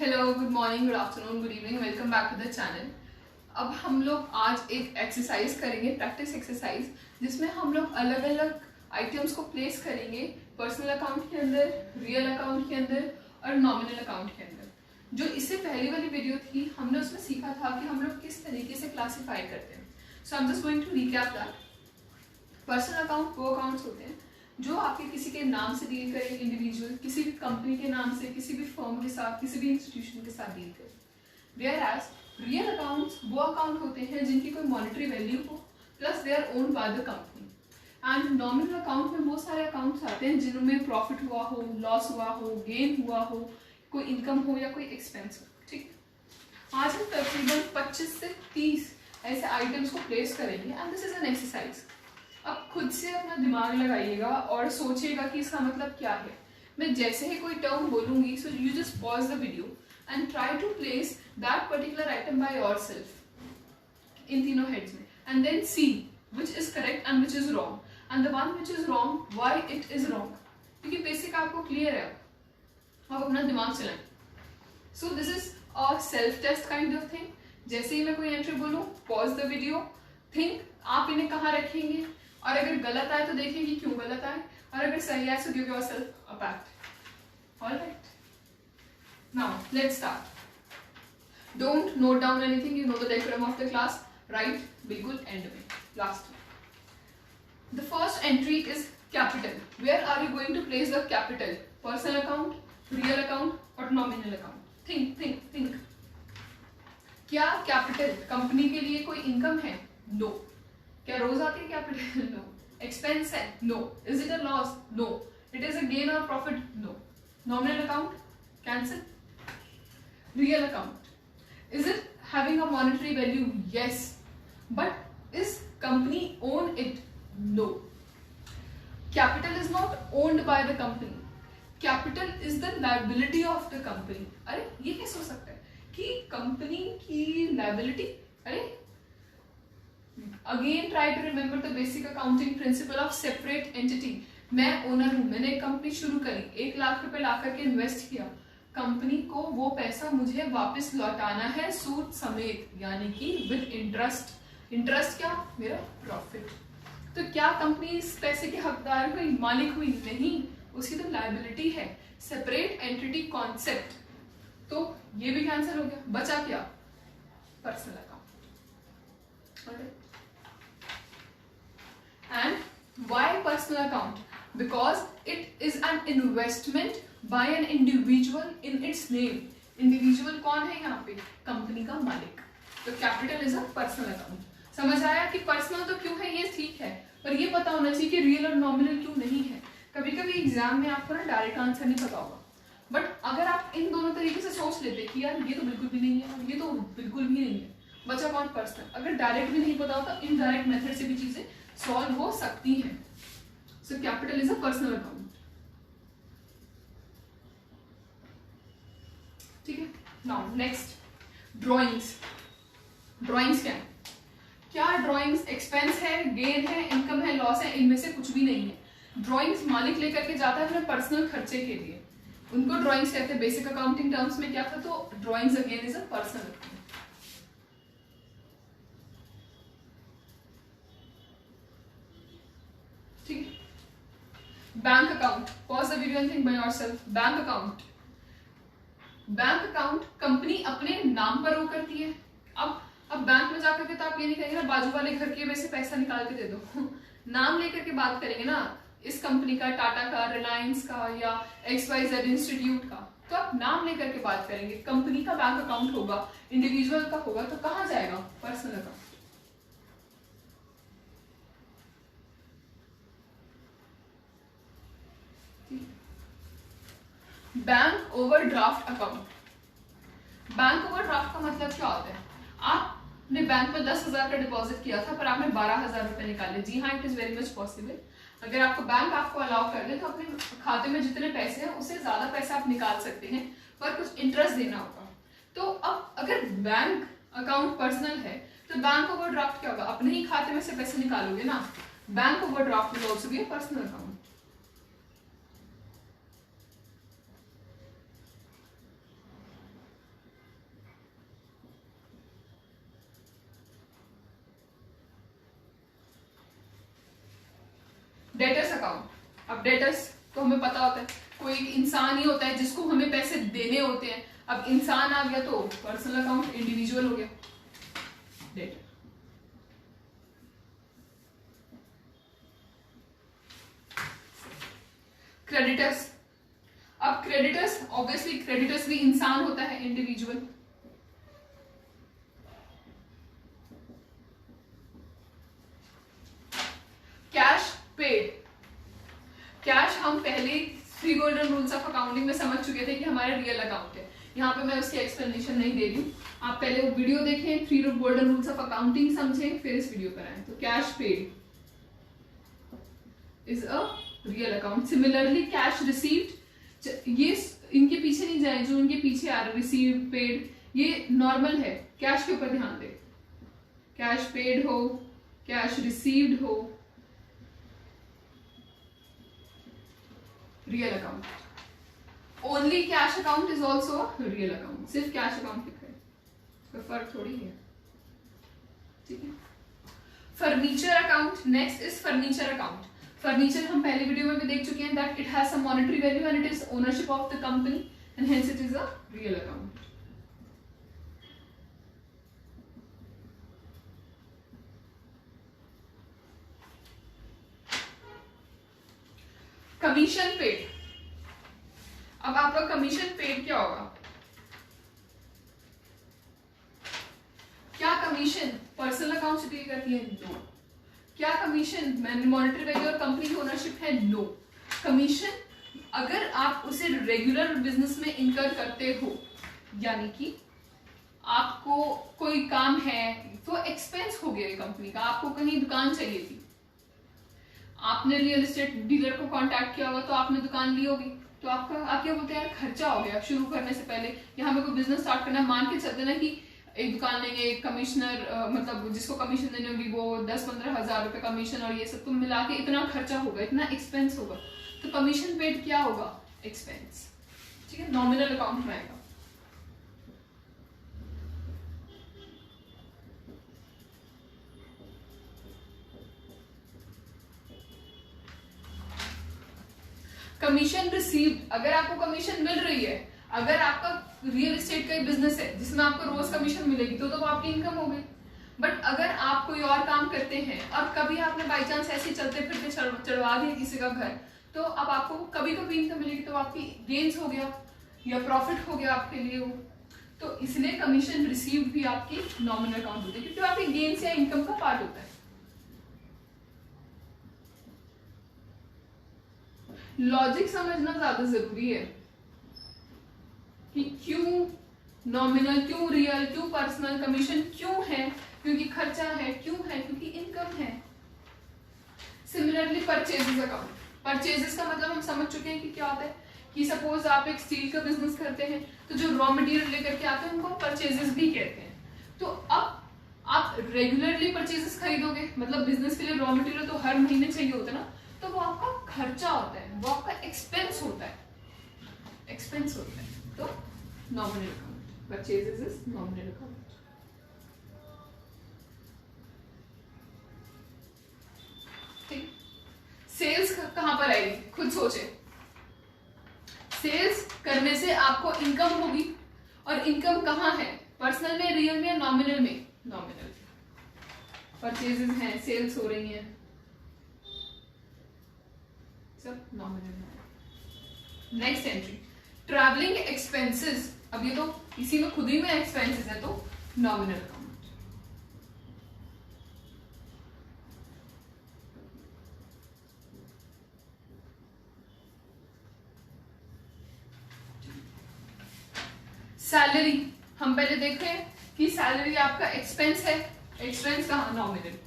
Hello, good morning, good afternoon, good evening, welcome back to the channel. अब हम लोग आज एक एक्सरसाइज करेंगे, प्रैक्टिस एक्सरसाइज, जिसमें हम लोग अलग अलग आइटम्स को प्लेस करेंगे पर्सनल अकाउंट के अंदर, रियल अकाउंट के अंदर और नॉमिनल अकाउंट के अंदर। जो इससे पहली वाली वीडियो थी, हमने उसमें सीखा था कि हम लोग किस तरीके से क्लासीफाई करते हैं। So I am just going to recap that. Personal account वो अकाउंट्स होते हैं जो आपके किसी के नाम से डील करें, इंडिविजुअल, किसी भी कंपनी के नाम से, किसी भी फर्म के साथ, किसी भी इंस्टीट्यूशन के साथ डील करें। वेयर एज रियल अकाउंट्स वो अकाउंट होते हैं जिनकी कोई मॉनेटरी वैल्यू हो, plus they are owned by the company. And nominal account में वो सारे अकाउंट्स आते हैं जिनमें प्रॉफिट हुआ हो, लॉस हुआ हो, गेन हुआ हो, कोई इनकम हो या कोई एक्सपेंस हो। ठीक, आज हम तकरीबन 25 से 30 ऐसे आइटम्स को प्लेस करेंगे and this is an exercise. अब खुद से अपना दिमाग लगाइएगा और सोचिएगा कि इसका मतलब क्या है। मैं जैसे ही कोई टर्म बोलूंगी, so you just pause the video and try to place that particular item by yourself in तीनों हेड्स में, and then see which is correct and which is wrong, and the one which is wrong why it is wrong. क्योंकि basic आपको clear है, आप अपना दिमाग चलाएं। So this is a self test kind of thing. जैसे ही मैं कोई एंट्री बोलूं, पॉज द वीडियो, थिंक आप इन्हें कहाँ रखेंगे, और अगर गलत आए तो देखिए कि क्यों गलत आए, और अगर सही आए तो give yourself a pat. Alright, now let's start. Don't note down anything, you know the decorum of the class, right बिल्कुल एंड में, लास्ट में। The first entry is capital. Where are you going to place the capital? Personal account, real account और nominal account. Think think think. क्या capital company के लिए कोई income है? No. क्या रोज आती है कैपिटल? नो। एक्सपेंस है? No. Is it a loss? No. It is a gain or profit? No. Nominal account cancel. Real account, is it having a monetary value? Yes, but is company own it? No. Capital is not owned by the company, capital is the liability of the company. अरे ये कैसे हो सकता है कि company की liability? अरे again try to remember the basic accounting principle of separate entity. मैं ओनर हूं, मैंने एक कंपनी शुरू करी, 1 लाख रुपए ला करके इन्वेस्ट किया, कंपनी को वो पैसा मुझे वापस लौटाना है सूद समेत, यानी कि विद इंटरेस्ट। इंटरेस्ट क्या? मेरा प्रॉफिट। तो क्या कंपनी इस पैसे के हकदार हुई, मालिक हुई? नहीं, उसकी तो लायबिलिटी है। सेपरेट एंटिटी कॉन्सेप्ट, तो ये भी कैंसिल हो गया। बचा क्या? Personal account. And why personal account? Because it is an investment by an individual in its name. Individual कौन है यहाँ पे? कंपनी का मालिक। तो capital is a personal account. समझ आया कि पर्सनल तो क्यों है, ये ठीक है, पर ये पता होना चाहिए कि रियल और नॉमिनल क्यों नहीं है। कभी कभी एग्जाम में आपको ना डायरेक्ट आंसर नहीं पता होगा, बट अगर आप इन दोनों तरीके से सोच लेते कि यार ये तो बिल्कुल भी नहीं है और ये तो बिल्कुल भी नहीं है, बचा कौन? पर्सनल। अगर डायरेक्ट भी नहीं पता होता, इनडायरेक्ट मेथड से भी चीजें सॉल्व हो सकती हैं। So capital is a personal account. ठीक है, नाउ नेक्स्ट, ड्रॉइंग्स। ड्रॉइंग्स क्या है? क्या ड्रॉइंग्स एक्सपेंस है, गेन है, इनकम है, लॉस है? इनमें से कुछ भी नहीं है। ड्रॉइंग्स मालिक लेकर के जाता है अपने पर्सनल खर्चे के लिए, उनको ड्रॉइंग्स कहते हैं। बेसिक अकाउंटिंग टर्म्स में क्या था? तो drawings again is a personal account. Bank account, pause the video and think by yourself. Bank account, bank account company अपने नाम पर वो करती है। अब बैंक में जाकर के तो आप ये नहीं कहेंगे ना बाजू वाले घर के में से पैसा निकाल के दे दो। नाम लेकर के बात करेंगे ना, इस कंपनी का, टाटा का, रिलायंस का या XYZ इंस्टीट्यूट का, तो आप नाम लेकर के बात करेंगे। कंपनी का बैंक अकाउंट होगा, इंडिविजुअल का होगा, तो कहाँ जाएगा? Personal account. Bank overdraft account. Bank overdraft का मतलब क्या होता है? आपने बैंक में 10,000 का डिपॉजिट किया था, पर आपने 12,000 रुपए निकाले। जी हाँ, it is very much possible. अगर आपको बैंक आपको अलाउ कर दे तो अपने खाते में जितने पैसे हैं उससे ज्यादा पैसा आप निकाल सकते हैं, पर कुछ इंटरेस्ट देना होगा। तो अब अगर बैंक अकाउंट पर्सनल है तो बैंक ओवरड्राफ्ट क्या होगा? अपने ही खाते में से पैसे निकालोगे ना। Bank overdraft will also be a personal account. Account. अब डेटर्स तो हमें पता होता है कोई एक इंसान ही होता है जिसको हमें पैसे देने होते हैं। अब इंसान आ गया तो पर्सनल अकाउंट, इंडिविजुअल हो गया डेटर। क्रेडिटर्स, अब क्रेडिटर्स ऑब्वियसली क्रेडिटर्स भी इंसान होता है, इंडिविजुअल। कैश पेड, कैश हम पहले 3 गोल्डन रूल्स ऑफ अकाउंटिंग में समझ चुके थे कि हमारा रियल अकाउंट है। यहाँ पे मैं उसकी एक्सप्लेनेशन नहीं दे रही हूँ, आप पहले वो वीडियो देखें, 3 गोल्डन रूल्स ऑफ अकाउंटिंग समझें, फिर इस वीडियो पर आए। तो cash paid is a real account. Similarly cash received, ये इनके पीछे नहीं जाए, जो इनके पीछे आ रहा रिसीव पेड, ये नॉर्मल है, कैश के ऊपर ध्यान दे। कैश पेड हो, कैश रिसीव्ड हो, real account. Only cash account is also real account, सिर्फ कैश अकाउंट लिख रहे हैं, कोई फर्क थोड़ी है, ठीक है। Furniture account next is furniture account. Furniture हम पहले वीडियो में भी देख चुके हैं that it has some monetary value and it is ownership of the company and hence it is a real account. Commission paid, अब आपका कमीशन पेड क्या होगा? क्या कमीशन पर्सनल अकाउंट से पे करती है? नो। क्या कमीशन मॉनेटरी वैल्यू और कंपनी की ओनरशिप है? नो। कमीशन अगर आप उसे रेगुलर बिजनेस में इनकर करते हो, यानी कि आपको कोई काम है तो एक्सपेंस हो गया कंपनी का, आपको कहीं दुकान चाहिए थी, आपने रियल एस्टेट डीलर को कांटेक्ट किया होगा तो आपने दुकान ली होगी, तो आपका आप क्या बोलते हैं यार खर्चा हो गया शुरू करने से पहले, यहाँ पे कोई बिजनेस स्टार्ट करना है, मान के चलते ना कि एक दुकान लेंगे, एक कमिश्नर मतलब जिसको कमीशन देनी होगी वो 10-15 हजार रुपए कमीशन और ये सब तुम मिला के इतना खर्चा होगा, इतना एक्सपेंस होगा, तो कमीशन पेड क्या होगा? एक्सपेंस, ठीक है, नॉमिनल अकाउंट में आएगा। कमीशन रिसीव्ड, अगर आपको कमीशन मिल रही है, अगर आपका रियल एस्टेट का बिजनेस है जिसमें आपको रोज कमीशन मिलेगी तो वो आपकी इनकम हो गई। बट अगर आप कोई और काम करते हैं और कभी आपने बाई चांस ऐसे चलते फिरते चढ़वा दिया किसी का घर, तो अब आपको कभी कभी इनकम मिलेगी, तो आपकी गेन्स हो गया या प्रॉफिट हो गया आपके लिए वो, तो इसलिए कमीशन रिसीव्ड भी आपकी नॉमिनल अकाउंट होती है क्योंकि आपकी गेन्स या इनकम का पार्ट होता है। लॉजिक समझना ज्यादा जरूरी है कि क्यों नॉमिनल, क्यों रियल, क्यों पर्सनल, कमीशन क्यों है, क्योंकि खर्चा है, क्यों है क्योंकि इनकम है। सिमिलरली परचेजेस अकाउंट, परचेजेस का मतलब हम समझ चुके हैं कि क्या होता है कि सपोज आप एक स्टील का बिजनेस करते हैं तो जो रॉ मटेरियल लेकर के आते हैं उनको परचेजेस भी कहते हैं। तो अब आप रेगुलरली परचेजेस खरीदोगे, मतलब बिजनेस के लिए रॉ मटेरियल तो हर महीने चाहिए होता है ना, तो वो आपका खर्चा होता है, वो आपका एक्सपेंस होता है, एक्सपेंस होता है। तो nominal account, purchases is nominal account. ठीक, सेल्स कहां पर आएगी खुद सोचे। सेल्स करने से आपको इनकम होगी और इनकम कहां है? पर्सनल में, रियल में, नॉमिनल में? नॉमिनल। परचेजेस हैं, सेल्स हो रही हैं, सब नॉमिनल है। नेक्स्ट एंट्री ट्रैवलिंग एक्सपेंसेस, अब ये तो इसी में खुद ही में एक्सपेंसेस है तो नॉमिनल अकाउंट। सैलरी हम पहले देख रहे हैं कि सैलरी आपका एक्सपेंस है, एक्सपेंस कहां? Nominal.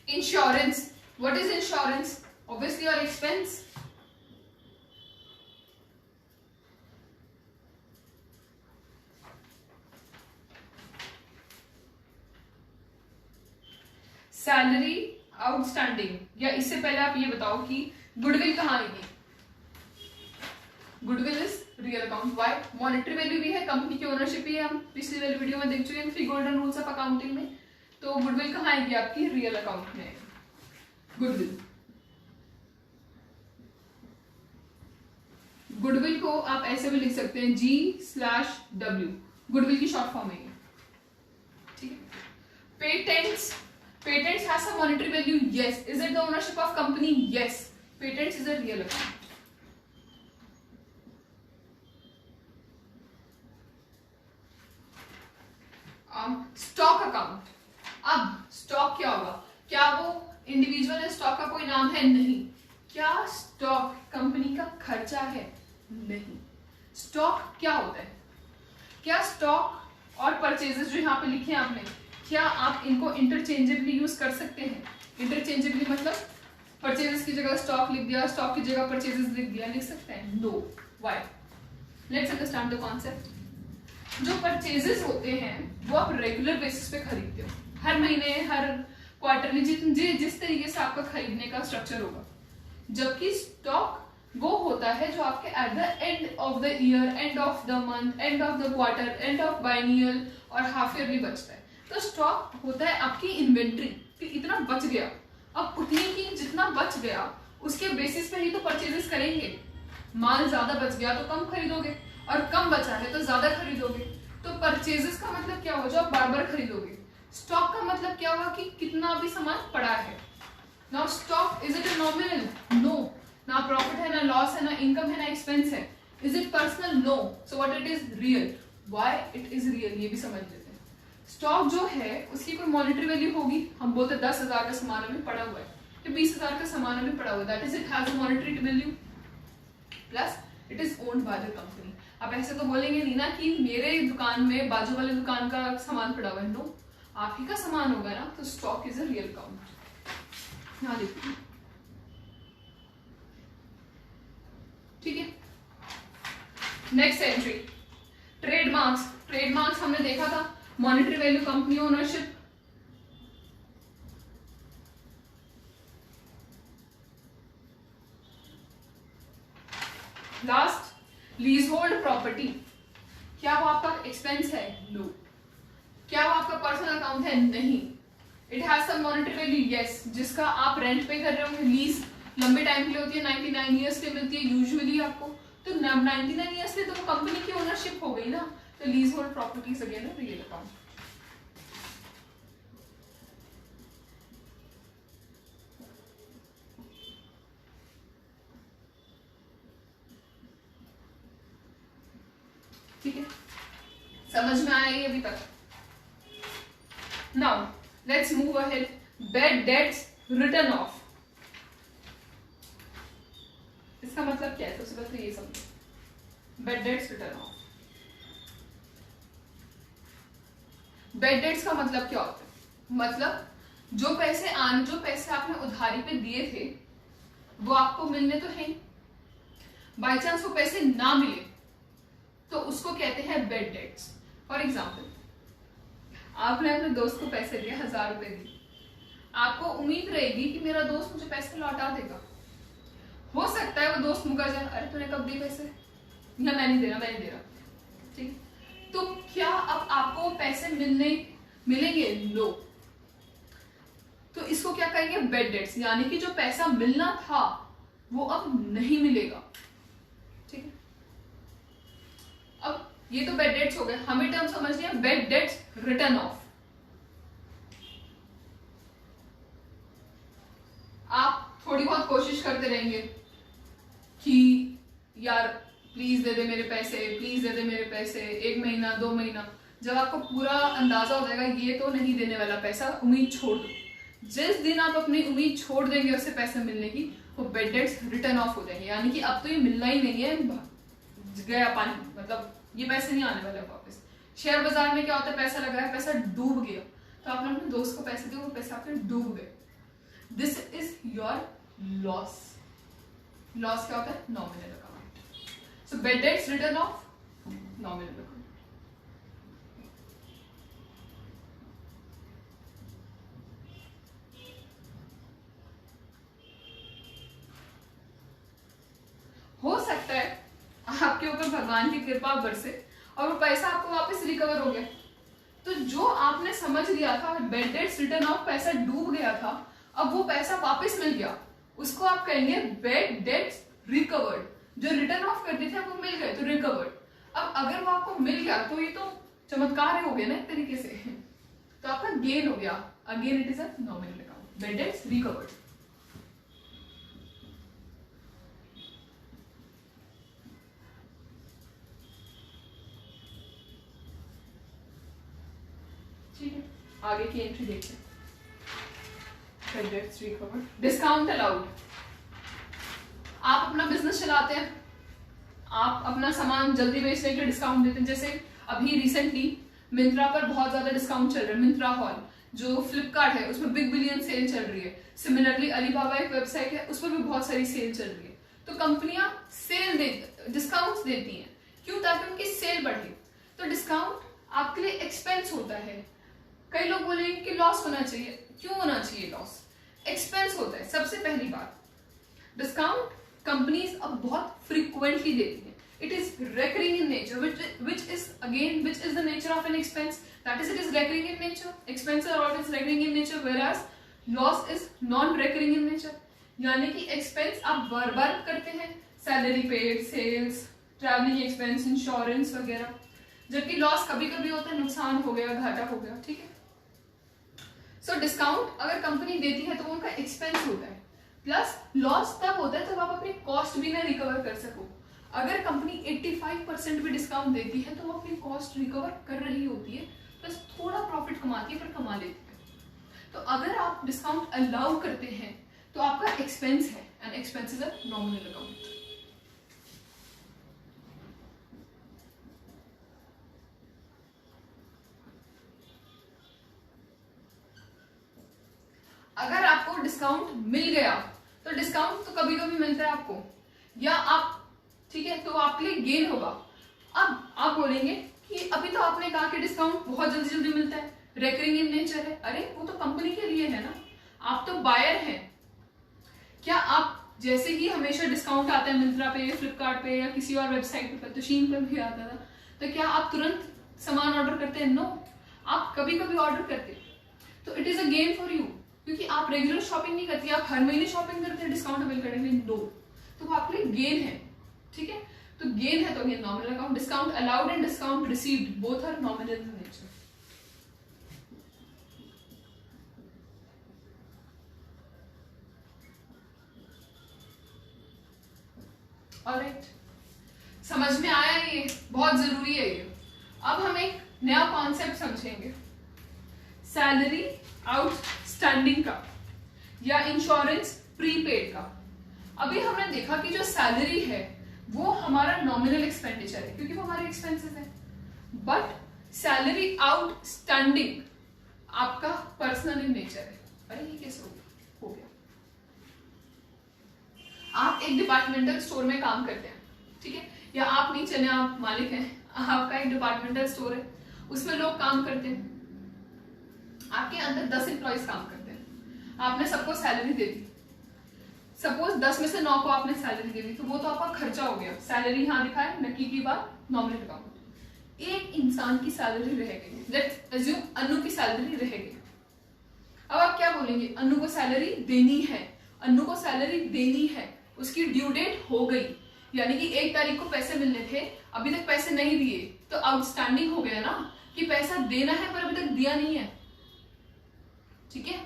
Insurance, what is insurance? Obviously your expense. Salary outstanding, या इससे पहले आप ये बताओ कि गुडविल कहाँ आएगी? Goodwill is real account. Why? Monetary value भी है, कंपनी की ओनरशिप भी है, हम पिछली वाली वीडियो में देख चुके हैं 3 गोल्डन रूल्स ऑफ अकाउंटिंग में। तो गुडविल कहाँ आएगी आपकी? रियल अकाउंट में। गुडविल, गुडविल को आप ऐसे भी लिख सकते हैं G/W, गुडविल की शॉर्ट फॉर्म है ये, ठीक है। Patents, patents has some monetary value, yes. Is it the ownership of company? Yes. Patents is a real account. Stock account, अब स्टॉक क्या होगा? क्या वो इंडिविजुअल है? स्टॉक का कोई नाम है? नहीं। क्या स्टॉक कंपनी का खर्चा है? नहीं। स्टॉक क्या होता है? क्या स्टॉक और परचेजेस जो यहाँ पे लिखे हैं आपने, क्या आप इनको इंटरचेंजेबली यूज कर सकते हैं? इंटरचेंजेबली मतलब परचेजेस की जगह स्टॉक लिख दिया, स्टॉक की जगह परचेजेस लिख दिया, लिख सकते हैं? No. Why? Let's understand the concept. जो परचेजेस होते हैं वो आप रेगुलर बेसिस पे खरीदते हो, हर महीने, हर क्वार्टरली, जिस तरीके से आपका खरीदने का स्ट्रक्चर होगा। जबकि स्टॉक वो होता है जो आपके at the end of the year, end of the month, end of the quarter, end of biennial और हाफ ईयरली बचता है। तो स्टॉक होता है आपकी इन्वेंट्री कि इतना बच गया, अब उतनी की जितना बच गया उसके बेसिस पे ही तो परचेजेस करेंगे। माल ज्यादा बच गया तो कम खरीदोगे, और कम बचा है तो ज्यादा खरीदोगे। तो परचेजेस का मतलब क्या होगा? जो आप बार बार खरीदोगे। स्टॉक का मतलब क्या होगा? कि कितना भी सामान पड़ा है। Now stock, is it a nominal? No. ना प्रॉफिट है, ना लॉस है, ना इनकम है, ना एक्सपेंस है। Is it personal? No. So what it is? Real. Why it is real ये भी समझ लेते हैं। स्टॉक जो है उसकी कोई मॉनेटरी वैल्यू होगी। हम बोलते 10,000 का सामान अभी पड़ा हुआ है, या 20,000 का सामान अभी पड़ा हुआ है, that is it has a monetary value, plus it is owned by the company. आप ऐसे तो बोलेंगे नहीं ना कि मेरे दुकान में बाजू वाले दुकान का सामान पड़ा हुआ है। नो, आप ही का सामान होगा ना। तो stock is a real account. यहाँ देखिए, ठीक है। Next entry, trademarks. ट्रेडमार्क्स हमने देखा था, monetary value, company ownership. Last, lease hold property. क्या वो आपका एक्सपेंस है? नो। क्या वो आपका पर्सनल अकाउंट है? नहीं। It has some monetary value, yes. जिसका आप रेंट पे कर रहे होंगे, लीज लंबे टाइम के लिए होती है, 99 ईयर्स के लिए मिलती है यूजुअली आपको। तो 99 ईयर्स के लिए तो वो कंपनी की ओनरशिप हो गई ना। तो lease hold properties again real account. ठीक है, समझ में आया ये अभी तक? Now let's move ahead. Bad debts return of, इसका मतलब क्या है? तो सबसे पहले ये समझो, bad debts return of. Bad debts का मतलब क्या होता है? मतलब जो पैसे आपने उधारी पे दिए थे वो आपको मिलने तो है, बाई चांस वो पैसे ना मिले तो उसको कहते हैं बैड डेट्स। फॉर एग्जाम्पल, आपने अपने दोस्त को पैसे दिए, 1000 रुपए दिए, आपको उम्मीद रहेगी कि मेरा दोस्त मुझे पैसे लौटा देगा। हो सकता है वो दोस्त मुकर जाए, अरे तूने कब दिए पैसे, या मैं नहीं दे रहा, ठीक। तो क्या अब आपको पैसे मिलेंगे? नो। तो इसको क्या कहेंगे? बैड डेट्स, यानी कि जो पैसा मिलना था वो अब नहीं मिलेगा, ठीक है। अब ये तो बैड डेट्स हो गए, हमें टर्म समझनी है बैड डेट्स रिटर्न ऑफ। आप थोड़ी बहुत कोशिश करते रहेंगे कि यार प्लीज दे दे मेरे पैसे, प्लीज दे दे मेरे पैसे, 1 महीना 2 महीना, जब आपको पूरा अंदाजा हो जाएगा ये तो नहीं देने वाला पैसा, उम्मीद छोड़ दो। जिस दिन आप अपनी उम्मीद छोड़ देंगे उससे पैसे मिलने की, वो बैड डेट्स रिटर्न ऑफ हो जाएंगे, यानी कि अब तो ये मिलना ही नहीं है, गया पानी, मतलब ये पैसे नहीं आने वाले वापस। शेयर बाजार में क्या होता है? पैसा लगाया, पैसा डूब गया, तो आपने अपने दोस्त को पैसे दिए, वो पैसे आपके डूब गए। This is your loss. Loss क्या होता है? Nominal account. So bad debts return of nominal account. हो सकता है आपके ऊपर भगवान की कृपा बरसे और वो पैसा आपको वापस रिकवर हो गया। तो जो आपने समझ लिया था बैड डेट्स रिटर्न ऑफ पैसा डूब गया था, अब वो पैसा वापस मिल गया, उसको आप कहेंगे बैड डेट्स रिकवर्ड। जो रिटर्न ऑफ करते थे वो मिल गए तो रिकवर्ड। अब अगर वो आपको मिल गया तो ये तो चमत्कार हो गया ना एक तरीके से, तो आपका गेन हो गया। Again it is a nominal account, bad debts recovered. ठीक है, आगे की एंट्री देखते हैं। Bad debts recovered. Discount allowed. आप अपना बिजनेस चलाते हैं, आप अपना सामान जल्दी बेचने के लिए डिस्काउंट देते हैं। जैसे अभी रिसेंटली मिंत्रा पर बहुत ज्यादा डिस्काउंट चल रहा है। मिंत्रा हॉल जो फ्लिपकार्ट है उसमें बिग बिलियन सेल चल रही है। सिमिलरली अलीबाबा एक वेबसाइट है, उस पर भी बहुत सारी सेल चल रही है। तो कंपनियां सेल डिस्काउंट्स देती हैं, क्यों? ताकि उनकी सेल बढ़े। तो डिस्काउंट आपके लिए एक्सपेंस होता है। कई लोग बोलेंगे कि लॉस होना चाहिए, क्यों होना चाहिए लॉस? एक्सपेंस होता है। सबसे पहली बात, डिस्काउंट कंपनीज अब बहुत फ्रीक्वेंटली देती है। It is recurring in nature, which is the nature of an expense. That is, it is recurring in nature. Expenses are always recurring in nature, whereas loss is non-recurring in nature. यानी कि expense आप बार-बार करते हैं, salary paid, sales, travelling expense, insurance वगैरह। जबकि loss कभी-कभी होता है, नुकसान हो गया, घाटा हो गया, ठीक है। सो डिस्काउंट अगर कंपनी देती है तो वो उनका एक्सपेंस होता है। प्लस लॉस तब होता है जब आप अपनी कॉस्ट भी ना रिकवर कर सको। अगर कंपनी 85% भी डिस्काउंट देती है तो वो अपनी कॉस्ट रिकवर कर रही होती है, प्लस थोड़ा प्रॉफिट कमाती है, पर कमा लेती है। तो अगर आप डिस्काउंट अलाउ करते हैं तो आपका एक्सपेंस है, and expense is a nominal account. अगर आपको डिस्काउंट मिल गया तो डिस्काउंट तो कभी कभी मिलता है आपको, या आप, ठीक है, तो आपके लिए गेन होगा। अब आप बोलेंगे कि अभी तो आपने कहा कि डिस्काउंट बहुत जल्दी जल्दी मिलता है, रेकरिंग इन नेचर है। अरे वो तो कंपनी के लिए है ना, आप तो बायर हैं। क्या आप जैसे ही हमेशा डिस्काउंट आता है मिंत्रा पे, फ्लिपकार्ट पे या किसी और वेबसाइट पे, तो शीन पे भी आता था, तो क्या आप तुरंत सामान ऑर्डर करते हैं? नो, आप कभी कभी ऑर्डर करते हैं। तो it is a gain for you, क्योंकि आप रेगुलर शॉपिंग नहीं करती, आप हर महीने शॉपिंग करते हैं डिस्काउंट अवेल करने के लिए। नो, तो वो आपके लिए गेन है, ठीक है। तो गेन है तो again nominal account. Discount allowed and discount received both are nominal in nature. Alright, समझ में आया? ये बहुत जरूरी है ये। अब हम एक नया कॉन्सेप्ट समझेंगे, सैलरी आउटस्टैंडिंग का या इंश्योरेंस प्रीपेड का। अभी हमने देखा कि जो सैलरी है वो हमारा नॉमिनल एक्सपेंडिचर है, क्योंकि वो हमारे एक्सपेंसेस है। बट सैलरी आउटस्टैंडिंग आपका पर्सनल इन नेचर है। अरे ये कैसे हो गया? आप एक डिपार्टमेंटल स्टोर में काम करते हैं, ठीक है, या आप नहीं चले, आप मालिक हैं, आपका एक डिपार्टमेंटल स्टोर है, उसमें लोग काम करते हैं, आपके अंदर 10 एम्प्लॉइज काम करते हैं, आपने सबको सैलरी दे दी। सपोज 10 में से 9 को आपने सैलरी दे दी, तो वो तो आपका खर्चा हो गया। सैलरी यहाँ दिखाए, नकी की बात, नॉमिनल अकाउंट। एक इंसान की सैलरी रह गई, लेट्स अज्यूम अनु की सैलरी रह गई। अब आप क्या बोलेंगे? अनु को सैलरी देनी है, अनु को सैलरी देनी है, उसकी ड्यू डेट हो गई, यानी कि 1 तारीख को पैसे मिलने थे, अभी तक पैसे नहीं दिए, तो आउटस्टैंडिंग हो गया ना, कि पैसा देना है पर अभी तक दिया नहीं है, ठीक है।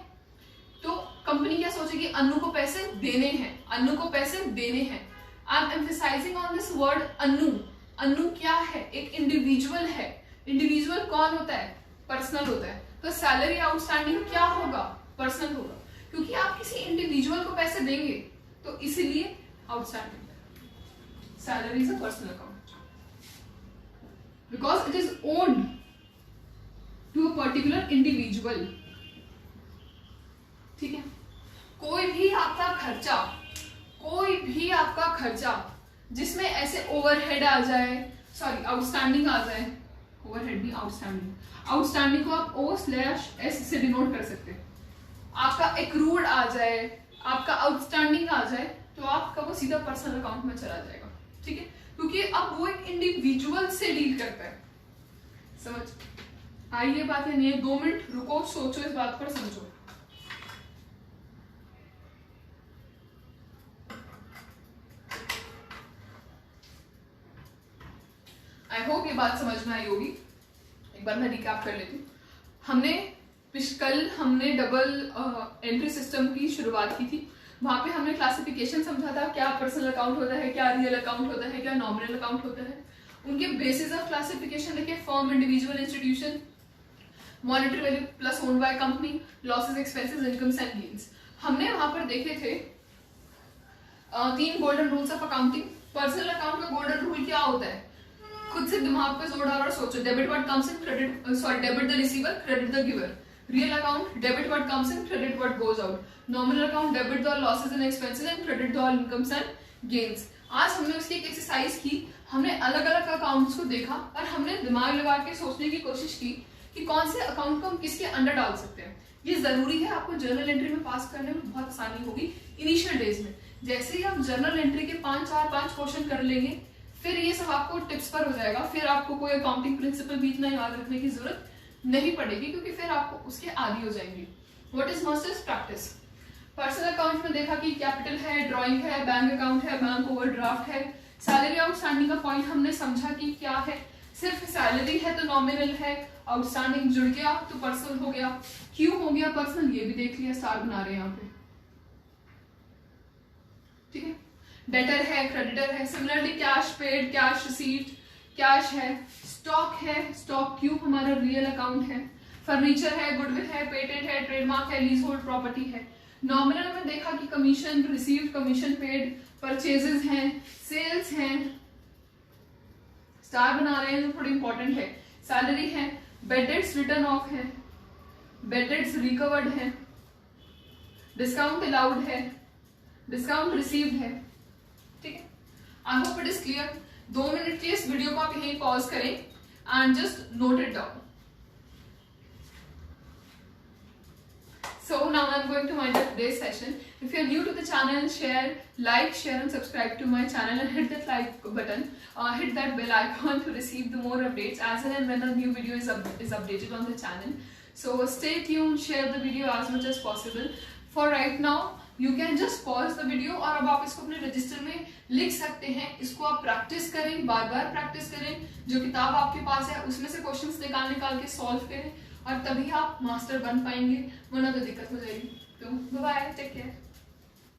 तो कंपनी क्या सोचेगी? अनु को पैसे देने हैं, अनु को पैसे देने हैं। I am emphasizing on this word अनु। अनु क्या है? एक इंडिविजुअल है। इंडिविजुअल कौन होता है? पर्सनल होता है। तो सैलरी आउटस्टैंडिंग क्या होगा? पर्सनल होगा, क्योंकि आप किसी इंडिविजुअल को पैसे देंगे, तो इसीलिए outstanding. Salary is a personal account because it is owned to a particular individual, ठीक है। कोई भी आपका खर्चा जिसमें ऐसे ओवरहेड आ जाए, सॉरी आउटस्टैंडिंग आ जाए, ओवरहेड नहीं आउटस्टैंडिंग को आप O/S से डिनोट कर सकते हैं। आपका एक्रूड आ जाए, आपका आउटस्टैंडिंग आ जाए, तो आपका वो सीधा पर्सनल अकाउंट में चला जाएगा, ठीक है। क्योंकि अब वो एक इंडिविजुअल से डील करता है। समझ आई ये बात या नहीं है? 2 मिनट रुको, सोचो, इस बात पर समझो। आई होप ये बात समझ में आई होगी। एक बार मैं रिकैप कर लेती हूँ। कल हमने डबल एंट्री सिस्टम की शुरुआत की थी। वहां पे हमने क्लासिफिकेशन समझा था, क्या पर्सनल अकाउंट होता है, क्या रियल अकाउंट होता है, क्या नॉमिनल अकाउंट होता है। उनके बेसिस ऑफ क्लासिफिकेशन देखे, firm, individual, institution, monetary value plus owned by company, losses, expenses, incomes and gains. हमने वहां पर देखे थे 3 golden rules of accounting. Personal account का गोल्डन रूल क्या होता है? खुद से दिमाग पे जोर डालो और सोचो। Debit what comes in, debit the receiver, credit the giver. Real account, debit what comes in, credit what goes out. Nominal account, debit the losses and expenses and credit the all incomes and gains. आज हमने उसकी एक exercise की। हमने अलग अलग accounts को देखा और हमने दिमाग लगा के सोचने की कोशिश की कि कौन से अकाउंट को हम किसके अंडर डाल सकते हैं। ये जरूरी है, आपको जर्नल एंट्री में पास करने में बहुत आसानी होगी इनिशियल डेज में। जैसे ही आप जर्नल एंट्री के 5 क्वेश्चन कर लेंगे, फिर ये सब आपको टिप्स पर हो जाएगा। फिर आपको कोई अकाउंटिंग प्रिंसिपल भी इतना याद रखने की जरूरत नहीं पड़ेगी, क्योंकि फिर आपको उसके आदी हो जाएंगे। What is must is practice. Personal account में देखा कि कैपिटल है, ड्राइंग है, बैंक अकाउंट है, बैंक ओवरड्राफ्ट है। सैलरी आउटस्टैंडिंग का पॉइंट हमने समझा कि क्या है। सिर्फ सैलरी है तो नॉमिनल है, आउटस्टैंडिंग जुड़ गया तो पर्सनल हो गया, क्यों हो गया पर्सनल ये भी देख लिया, स्टार बना रहे हैं यहाँ पे। ठीक है, डेटर है, क्रेडिटर है। Similarly cash paid, cash received, cash है, स्टॉक है, स्टॉक क्यों हमारा रियल अकाउंट है। फर्नीचर है, गुडविल है, पेटेंट है, ट्रेडमार्क है, लीज होल्ड प्रॉपर्टी है। नॉमिनल में देखा कि commission received, commission paid, purchases हैं, सेल्स हैं, स्टार बना रहे हैं जो थोड़ी इंपॉर्टेंट है। सैलरी है, बेड डेट्स रिटर्न ऑफ है, बेड डेट्स रिकवर्ड है, डिस्काउंट अलाउड है, डिस्काउंट रिसीव्ड है। ठीक है, I hope it is clear. 2 minute के इस वीडियो को आप यहीं पॉज करें and just note it down. So now I'm going to wind up today's session. If you're new to the channel, like, share and subscribe to my channel and hit that like button. Hit that bell icon to receive the more updates as and when a new video is updated on the channel. So stay tuned, share the video as much as possible. For right now, you can just pause the video और अब आप इसको अपने register में लिख सकते हैं। इसको आप प्रैक्टिस करें, बार बार प्रैक्टिस करें। जो किताब आपके पास है उसमें से क्वेश्चंस निकाल के सॉल्व करें और तभी आप मास्टर बन पाएंगे, वरना तो दिक्कत हो जाएगी। तो बाय बाय, टेक केयर।